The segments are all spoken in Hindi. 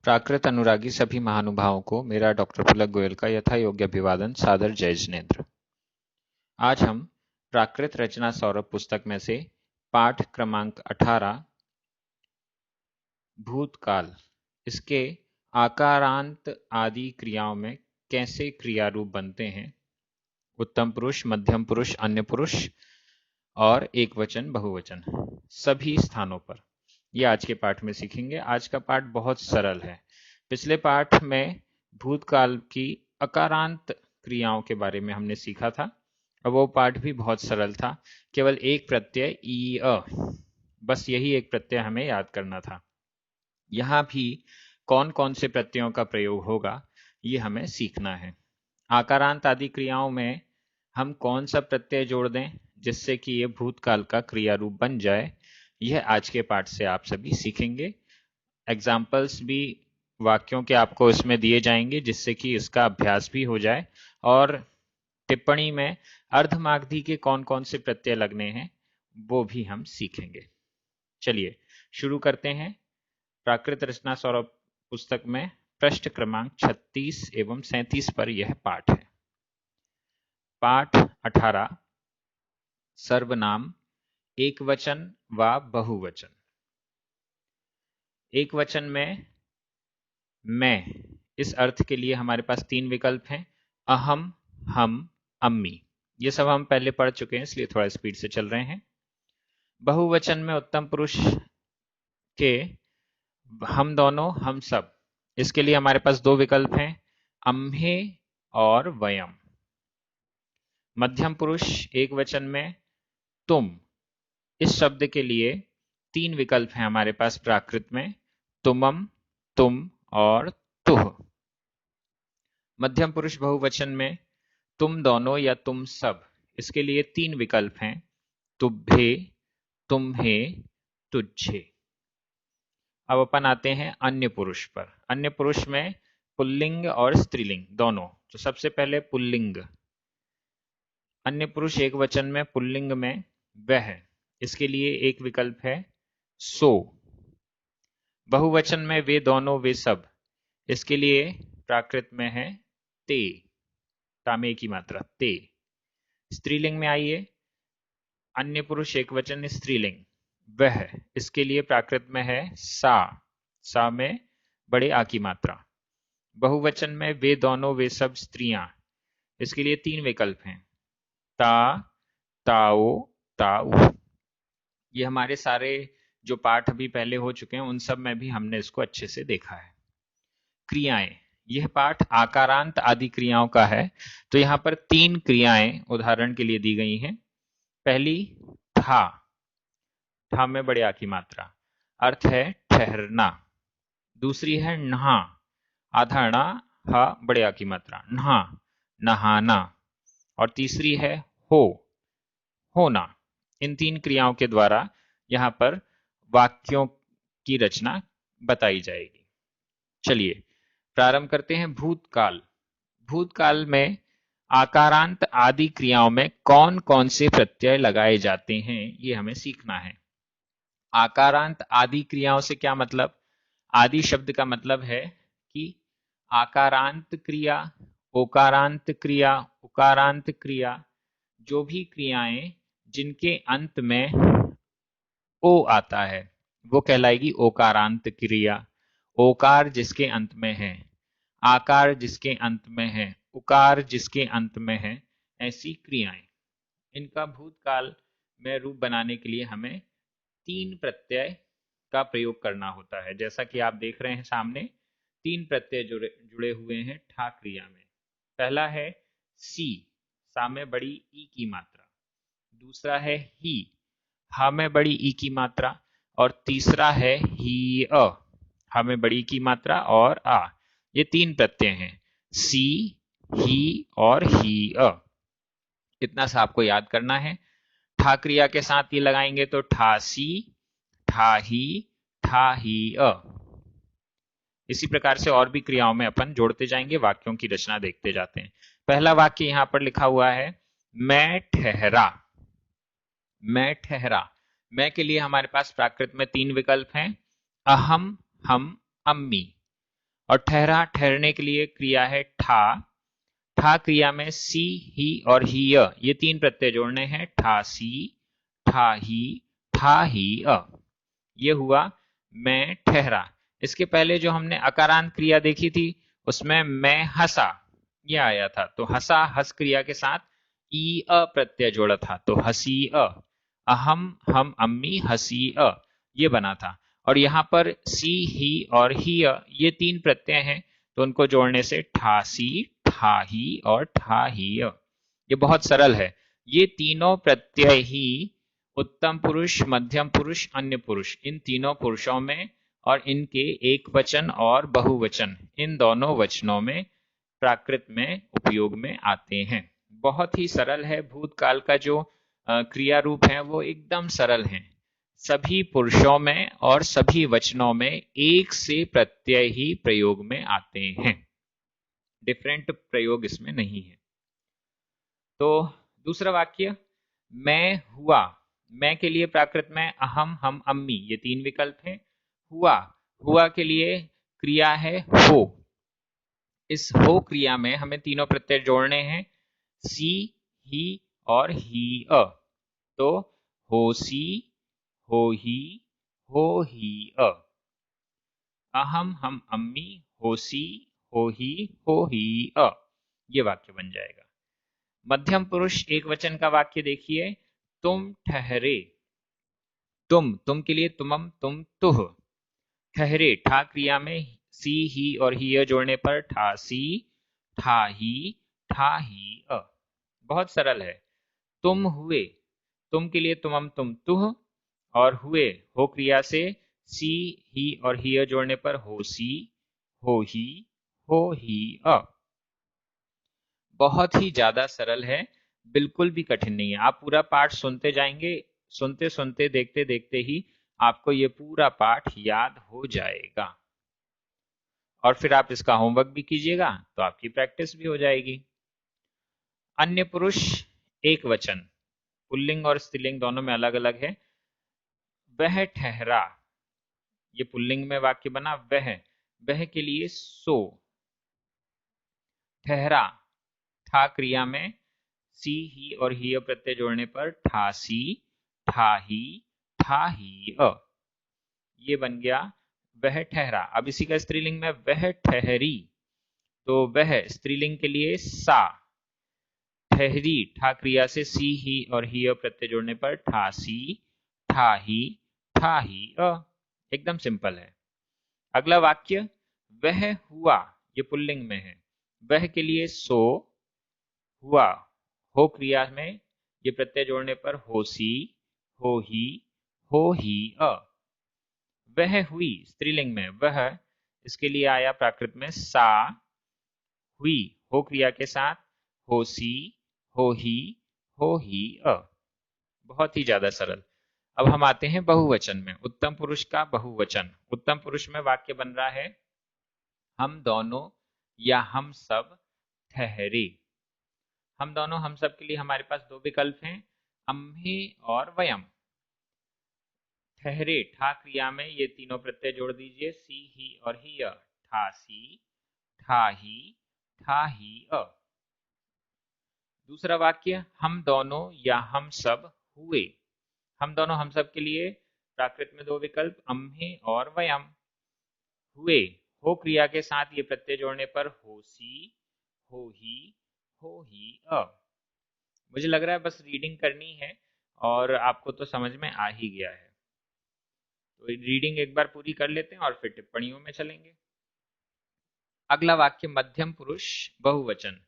प्राकृत अनुरागी सभी महानुभावों को मेरा डॉक्टर पुलक गोयल का यथा योग्य अभिवादन, सादर जय जिनेन्द्र। आज हम प्राकृत रचना सौरभ पुस्तक में से पाठ क्रमांक 18 भूतकाल, इसके आकारांत आदि क्रियाओं में कैसे क्रिया रूप बनते हैं, उत्तम पुरुष, मध्यम पुरुष, अन्य पुरुष और एक वचन बहुवचन सभी स्थानों पर, ये आज के पाठ में सीखेंगे। आज का पाठ बहुत सरल है। पिछले पाठ में भूतकाल की अकारांत क्रियाओं के बारे में हमने सीखा था और वो पाठ भी बहुत सरल था। केवल एक प्रत्यय ई अ, बस यही एक प्रत्यय हमें याद करना था। यहाँ भी कौन कौन से प्रत्ययों का प्रयोग होगा ये हमें सीखना है। आकारांत आदि क्रियाओं में हम कौन सा प्रत्यय जोड़ दें जिससे कि ये भूतकाल का क्रिया रूप बन जाए, यह आज के पाठ से आप सभी सीखेंगे। एग्जाम्पल्स भी वाक्यों के आपको इसमें दिए जाएंगे जिससे कि इसका अभ्यास भी हो जाए और टिप्पणी में अर्धमागधी के कौन कौन से प्रत्यय लगने हैं वो भी हम सीखेंगे। चलिए शुरू करते हैं। प्राकृत रचना सौरभ पुस्तक में पृष्ठ क्रमांक 36 एवं 37 पर यह पाठ है। पाठ 18 सर्वनाम एक वचन व बहुवचन। एक वचन में मैं, इस अर्थ के लिए हमारे पास तीन विकल्प हैं, अहम, हम, अम्मी। ये सब हम पहले पढ़ चुके हैं इसलिए थोड़ा स्पीड से चल रहे हैं। बहुवचन में उत्तम पुरुष के हम दोनों, हम सब, इसके लिए हमारे पास दो विकल्प हैं, अम्हे और वयम। मध्यम पुरुष एक वचन में तुम, इस शब्द के लिए तीन विकल्प हैं हमारे पास प्राकृत में, तुमम, तुम और तुह। मध्यम पुरुष बहुवचन में तुम दोनों या तुम सब, इसके लिए तीन विकल्प हैं, तुभ्ये, तुम्हे, तुझे। अब अपन आते हैं अन्य पुरुष पर। अन्य पुरुष में पुल्लिंग और स्त्रीलिंग दोनों। तो सबसे पहले पुल्लिंग। अन्य पुरुष एक वचन में पुल्लिंग में वह, इसके लिए एक विकल्प है सो। बहुवचन में वे दोनों, वे सब, इसके लिए प्राकृत में है ते, तामे की मात्रा ते। स्त्रीलिंग में आइए, अन्य पुरुष एक वचन स्त्रीलिंग वह, इसके लिए प्राकृत में है सा, सा में बड़े आ की मात्रा। बहुवचन में वे दोनों, वे सब स्त्रियां, इसके लिए तीन विकल्प हैं, ता, ताओ, ताऊ। ये हमारे सारे जो पाठ अभी पहले हो चुके हैं उन सब में भी हमने इसको अच्छे से देखा है। क्रियाएं, यह पाठ आकारांत आदि क्रियाओं का है। तो यहां पर तीन क्रियाएं उदाहरण के लिए दी गई हैं। पहली था, था में बड़े आ की मात्रा, अर्थ है ठहरना। दूसरी है नहा, आधा णा, हा बड़े आ की मात्रा, नहा, नहाना। और तीसरी है हो, होना। इन तीन क्रियाओं के द्वारा यहां पर वाक्यों की रचना बताई जाएगी। चलिए प्रारंभ करते हैं। भूतकाल। भूतकाल में आकारांत आदि क्रियाओं में कौन कौन से प्रत्यय लगाए जाते हैं ये हमें सीखना है। आकारांत आदि क्रियाओं से क्या मतलब? आदि शब्द का मतलब है कि आकारांत क्रिया, ओकारांत क्रिया, उकारांत क्रिया, जो भी क्रियाएं जिनके अंत में ओ आता है वो कहलाएगी ओकारांत क्रिया। ओकार जिसके अंत में है, आकार जिसके अंत में है, उकार जिसके अंत में है, ऐसी क्रियाएं, इनका भूतकाल में रूप बनाने के लिए हमें तीन प्रत्यय का प्रयोग करना होता है। जैसा कि आप देख रहे हैं सामने, तीन प्रत्यय जुड़े हुए हैं ठा क्रिया में। पहला है सी, सा में बड़ी ई की मात्रा। दूसरा है ही, हा में बड़ी ई की मात्रा। और तीसरा है ही अ, हा में बड़ी की मात्रा और आ। ये तीन प्रत्यय हैं, सी, ही और ही अ। इतना सा आपको याद करना है। ठा क्रिया के साथ ये लगाएंगे तो ठा सी, ठा ही अ। इसी प्रकार से और भी क्रियाओं में अपन जोड़ते जाएंगे, वाक्यों की रचना देखते जाते हैं। पहला वाक्य यहां पर लिखा हुआ है, मैं ठहरा। मैं ठहरा, मैं के लिए हमारे पास प्राकृत में तीन विकल्प हैं, अहम, हम, अम्मी। और ठहरा, ठहरने के लिए क्रिया है ठा। ठा क्रिया में सी, ही और ही ये तीन प्रत्यय जोड़ने हैं। ठा सी, ठा ही ये हुआ मैं ठहरा। इसके पहले जो हमने अकारांत क्रिया देखी थी उसमें मैं हंसा ये आया था, तो हंसा हस क्रिया के साथ ई अ प्रत्यय जोड़ा था, तो हसी अहम हम अम्मी हसी ये बना था। और यहाँ पर सी, ही और ही ये तीन प्रत्यय हैं, तो उनको जोड़ने से ठासी, ठाही और ठाही ये बहुत सरल है। ये तीनों प्रत्यय ही उत्तम पुरुष, मध्यम पुरुष, अन्य पुरुष, इन तीनों पुरुषों में और इनके एक वचन और बहुवचन, इन दोनों वचनों में प्राकृत में उपयोग में आते हैं। बहुत ही सरल है। भूतकाल का जो क्रिया रूप है वो एकदम सरल है। सभी पुरुषों में और सभी वचनों में एक से प्रत्यय ही प्रयोग में आते हैं, डिफरेंट प्रयोग इसमें नहीं है। तो दूसरा वाक्य, मैं हुआ। मैं के लिए प्राकृत में अहम हम अम्मी ये तीन विकल्प हैं। हुआ, हुआ के लिए क्रिया है हो। इस हो क्रिया में हमें तीनों प्रत्यय जोड़ने हैं, सी, ही और ही तो होसी, हो ही अहम हम अम्मी होसी, हो ही ये वाक्य बन जाएगा। मध्यम पुरुष एक वचन का वाक्य देखिए, तुम ठहरे। तुम के लिए तुमम, तुम तुह। ठहरे, ठा क्रिया में सी, ही और ही जोड़ने पर ठासी, ठाही बहुत सरल है। तुम हुए, तुम के लिए तुमम, तुम तुह और हुए हो क्रिया से सी, ही और ही जोड़ने पर होसी, हो ही बहुत ही ज्यादा सरल है, बिल्कुल भी कठिन नहीं है। आप पूरा पाठ सुनते जाएंगे, सुनते सुनते देखते देखते ही आपको ये पूरा पाठ याद हो जाएगा और फिर आप इसका होमवर्क भी कीजिएगा तो आपकी प्रैक्टिस भी हो जाएगी। अन्य पुरुष एक वचन, पुल्लिंग और स्त्रीलिंग दोनों में अलग अलग है। वह ठहरा, ये पुल्लिंग में वाक्य बना। वह के लिए सो। ठहरा, ठा क्रिया में सी, ही और ही प्रत्यय जोड़ने पर ठासी, ठाही ये बन गया वह ठहरा। अब इसी का स्त्रीलिंग में वह ठहरी, तो वह स्त्रीलिंग के लिए सा। ठहरी, ठा क्रिया से सी, ही और ही प्रत्यय जोड़ने पर ठासी, ठाही एकदम सिंपल है। अगला वाक्य, वह हुआ, ये पुल्लिंग में है। वह के लिए सो, हुआ हो क्रिया में ये प्रत्यय जोड़ने पर होसी, हो ही वह हुई स्त्रीलिंग में वह, इसके लिए आया प्राकृत में सा। हुई हो क्रिया के साथ होसी, हो ही बहुत ही ज्यादा सरल। अब हम आते हैं बहुवचन में, उत्तम पुरुष का बहुवचन। उत्तम पुरुष में वाक्य बन रहा है, हम दोनों या हम सब ठहरे। हम दोनों हम सब के लिए हमारे पास दो विकल्प हैं, अम्हे और वयम। ठहरे, ठा क्रिया में ये तीनों प्रत्यय जोड़ दीजिए, सी, ही और ही ठासी, ठाही दूसरा वाक्य, हम दोनों या हम सब हुए। हम दोनों हम सब के लिए प्राकृत में दो विकल्प, अम्हे और वयम। हुए हो क्रिया के साथ ये प्रत्यय जोड़ने पर होसी, हो ही मुझे लग रहा है बस रीडिंग करनी है और आपको तो समझ में आ ही गया है। तो रीडिंग एक बार पूरी कर लेते हैं और फिर टिप्पणियों में चलेंगे। अगला वाक्य, मध्यम पुरुष बहुवचन,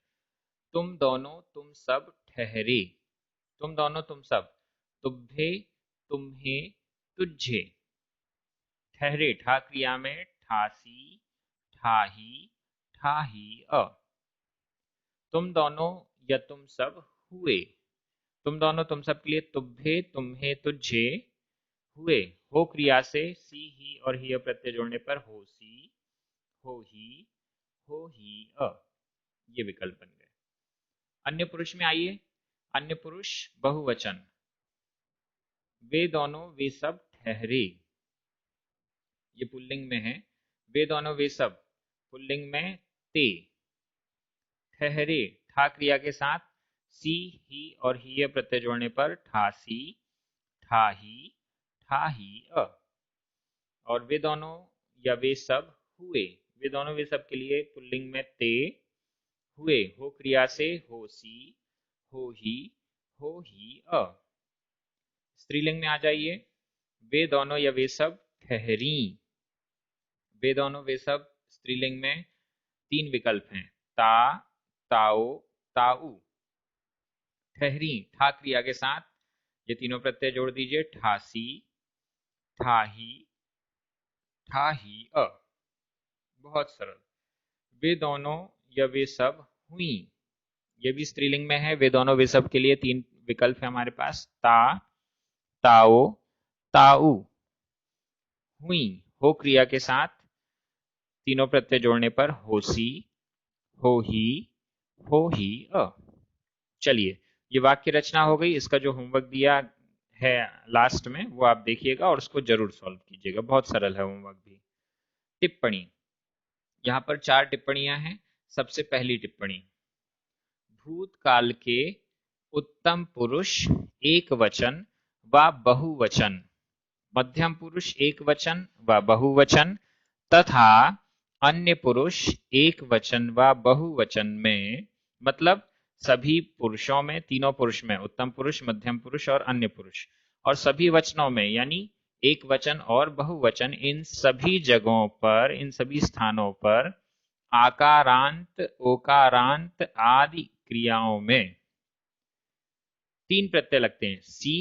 तुम दोनों तुम सब ठहरे। तुम दोनों तुम सब, तुभ्ये, तुम्हें, तुझे। ठहरे, ठा क्रिया में ठासी, ठाही तुम दोनों या तुम सब हुए। तुम दोनों तुम सब के लिए तुभ्ये, तुम्हें, तुझे। हुए हो क्रिया से सी, ही और ही प्रत्यय जोड़ने पर होसी, हो ही ये विकल्प बन गए। अन्य पुरुष में आइए, अन्य पुरुष बहुवचन, वे दोनों वे सब ठहरे। ये पुल्लिंग में है, वे दोनों वे सब, पुल्लिंग में ते। ठहरे, ठा क्रिया के साथ सी, ही और ही प्रत्यय जोड़ने पर ठासी, ठाही, ठाही अ। और वे दोनों या वे सब हुए, वे दोनों वे सब के लिए पुल्लिंग में ते, हुए, हो क्रिया से होसी, हो ही अ। स्त्रीलिंग में आ जाइए, वे दोनों या वे सब ठहरी। वे दोनों वे सब स्त्रीलिंग में तीन विकल्प हैं, ता, ताओ, ताऊ। ठहरी, ठा क्रिया के साथ ये तीनों प्रत्यय जोड़ दीजिए, ठासी, ठाही, ठाही अ। बहुत सरल। वे दोनों या वे सब हुई, ये भी स्त्रीलिंग में है। वे दोनों वे सब के लिए तीन विकल्प है हमारे पास, ता, ताओ, ताऊ। हुई, हो क्रिया के साथ तीनों प्रत्यय जोड़ने पर होसी, हो ही अ। चलिए, ये वाक्य रचना हो गई। इसका जो होमवर्क दिया है लास्ट में वो आप देखिएगा और उसको जरूर सॉल्व कीजिएगा, बहुत सरल है होमवर्क भी। टिप्पणी, यहाँ पर 4 टिप्पणियां हैं। सबसे पहली टिप्पणी, भूतकाल के उत्तम पुरुष एक वचन व बहुवचन, मध्यम पुरुष एक वचन व बहुवचन तथा अन्य पुरुष एक वचन व बहुवचन में, मतलब सभी पुरुषों में, तीनों पुरुष में, उत्तम पुरुष, मध्यम पुरुष और अन्य पुरुष, और सभी वचनों में यानी एक वचन और बहुवचन, इन सभी जगहों पर, इन सभी स्थानों पर आकारांत, ओकारांत आदि क्रियाओं में तीन प्रत्यय लगते हैं, सी,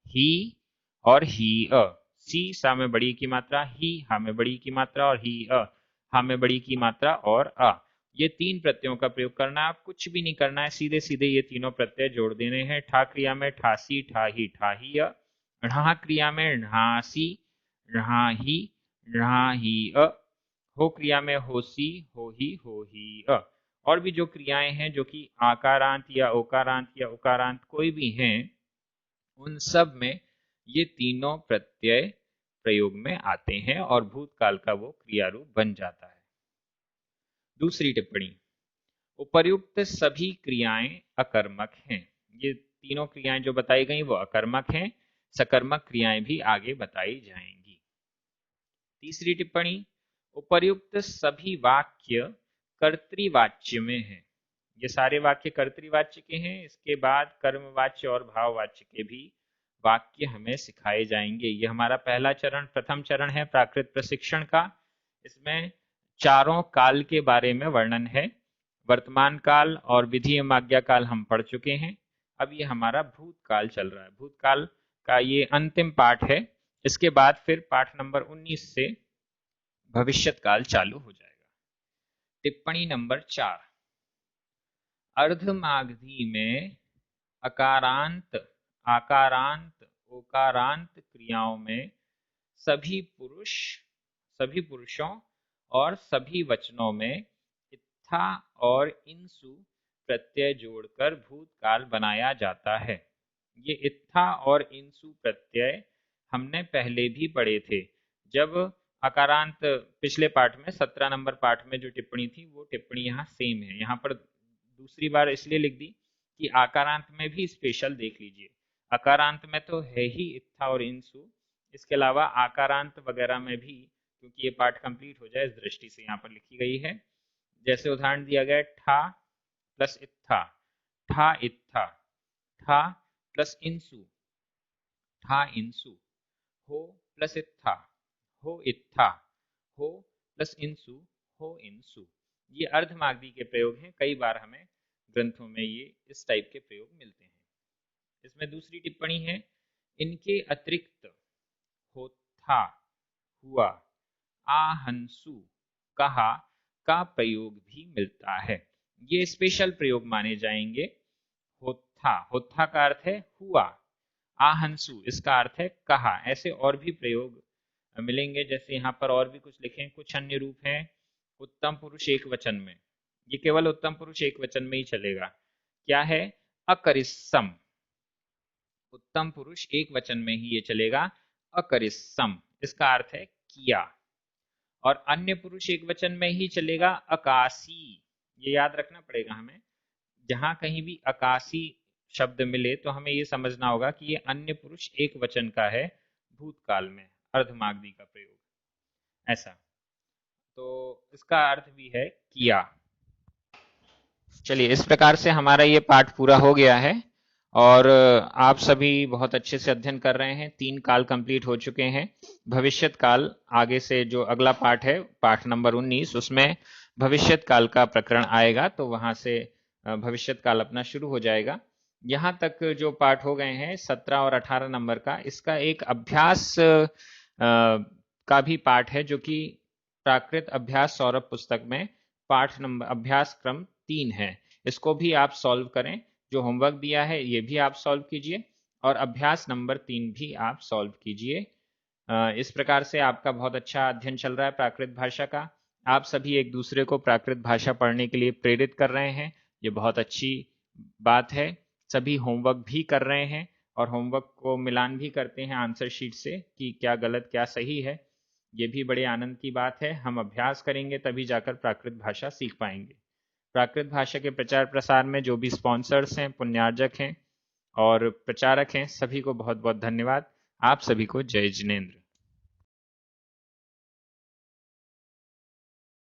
ही और ही अ। सी सा में बड़ी की मात्रा, ही हा में बड़ी की मात्रा और ही अ हा में बड़ी की मात्रा और अ। ये तीन प्रत्ययों का प्रयोग करना है, आप कुछ भी नहीं करना है, सीधे सीधे ये तीनों प्रत्यय जोड़ देने हैं। ठा क्रिया में ठासी, ठाही, ठाही अ। ढ़ा क्रिया में ढ़ासी, ढ़ाही, ढ़ाही अ। हो क्रिया में होसी, हो ही अ। और भी जो क्रियाएं हैं जो कि आकारांत या उकारांत कोई भी हैं, उन सब में ये तीनों प्रत्यय प्रयोग में आते हैं और भूतकाल का वो क्रिया रूप बन जाता है। दूसरी टिप्पणी, उपर्युक्त सभी क्रियाएं अकर्मक हैं। ये तीनों क्रियाएं जो बताई गई वो अकर्मक हैं, सकर्मक क्रियाएं भी आगे बताई जाएंगी। तीसरी टिप्पणी, उपर्युक्त सभी वाक्य कर्तृवाच्य में हैं। ये सारे वाक्य कर्तृवाच्य के हैं। इसके बाद कर्मवाच्य और भाववाच्य के भी वाक्य हमें सिखाए जाएंगे। ये हमारा पहला चरण, प्रथम चरण है प्राकृत प्रशिक्षण का। इसमें चारों काल के बारे में वर्णन है। वर्तमान काल और विधि एवं आज्ञा काल हम पढ़ चुके हैं। अब ये हमारा भूतकाल चल रहा है। भूतकाल का ये अंतिम पाठ है। इसके बाद फिर पाठ नंबर 19 से भविष्यत काल चालू हो जाएगा। टिप्पणी नंबर 4, अर्धमागधी में अकारांत, आकारांत, ओकारांत क्रियाओं में सभी पुरुषों और सभी वचनों में इत्था और इंसु प्रत्यय जोड़कर भूतकाल बनाया जाता है। ये इत्था और इंसु प्रत्यय हमने पहले भी पढ़े थे। जब अकारांत, पिछले पाठ में 17 नंबर पाठ में जो टिप्पणी थी वो टिप्पणी यहाँ सेम है। यहाँ पर दूसरी बार इसलिए लिख दी कि आकारांत में भी स्पेशल देख लीजिए। अकारांत में तो है ही इत्था और इंसु, इसके अलावा आकारांत वगैरह में भी, क्योंकि ये पाठ कंप्लीट हो जाए इस दृष्टि से यहाँ पर लिखी गई है। जैसे उदाहरण दिया गया, ठा प्लस इत्था, ठा इत्था, ठा प्लस इंसु, ठा इंसु, हो प्लस इत्था, हो इत्था, हो प्लस इंसु, हो इंसु। ये अर्धमागधी के प्रयोग हैं। कई बार हमें ग्रंथों में ये इस टाइप के प्रयोग मिलते हैं। इसमें दूसरी टिप्पणी है, इनके अतिरिक्त होथा, हुआ, आहंसु, कहा का प्रयोग भी मिलता है। ये स्पेशल प्रयोग माने जाएंगे। होथा, होथा का अर्थ है हुआ, आहंसु इसका अर्थ है कहा। ऐसे और भी प्रयोग मिलेंगे, जैसे यहाँ पर और भी कुछ लिखे। कुछ अन्य रूप हैं उत्तम पुरुष एक वचन में, ये केवल उत्तम पुरुष एक वचन में ही चलेगा। क्या है? अकरिस्सम, उत्तम पुरुष एक वचन में ही ये चलेगा, अकरिस्सम, इसका अर्थ है किया। और अन्य पुरुष एक वचन में ही चलेगा अकासी, ये याद रखना पड़ेगा हमें। जहां कहीं भी अकासी शब्द मिले तो हमें ये समझना होगा कि ये अन्य पुरुष एक वचन का है भूतकाल में, अर्धमागधी का प्रयोग, ऐसा। तो इसका अर्थ भी है किया। चलिए, इस प्रकार से हमारा ये पाठ पूरा हो गया है और आप सभी बहुत अच्छे से अध्ययन कर रहे हैं। 3 काल कंप्लीट हो चुके हैं। भविष्यत काल आगे से जो अगला पाठ है, पाठ नंबर 19, उसमें भविष्यत काल का प्रकरण आएगा, तो वहां से भविष्यत काल अपना शुरू हो जाएगा। यहाँ तक जो पाठ हो गए हैं 17 और 18 नंबर का, इसका एक अभ्यास का भी पाठ है जो कि प्राकृत अभ्यास सौरभ पुस्तक में पाठ नंबर अभ्यास क्रम 3 है। इसको भी आप सॉल्व करें, जो होमवर्क दिया है ये भी आप सॉल्व कीजिए और अभ्यास नंबर 3 भी आप सॉल्व कीजिए। इस प्रकार से आपका बहुत अच्छा अध्ययन चल रहा है प्राकृत भाषा का। आप सभी एक दूसरे को प्राकृत भाषा पढ़ने के लिए प्रेरित कर रहे हैं, ये बहुत अच्छी बात है। सभी होमवर्क भी कर रहे हैं और होमवर्क को मिलान भी करते हैं आंसर शीट से कि क्या गलत क्या सही है। ये भी बड़े आनंद की बात है। हम अभ्यास करेंगे तभी जाकर प्राकृत भाषा सीख पाएंगे। प्राकृत भाषा के प्रचार प्रसार में जो भी स्पॉन्सर्स हैं, पुण्यार्जक हैं और प्रचारक हैं, सभी को बहुत बहुत धन्यवाद। आप सभी को जय जिनेंद्र।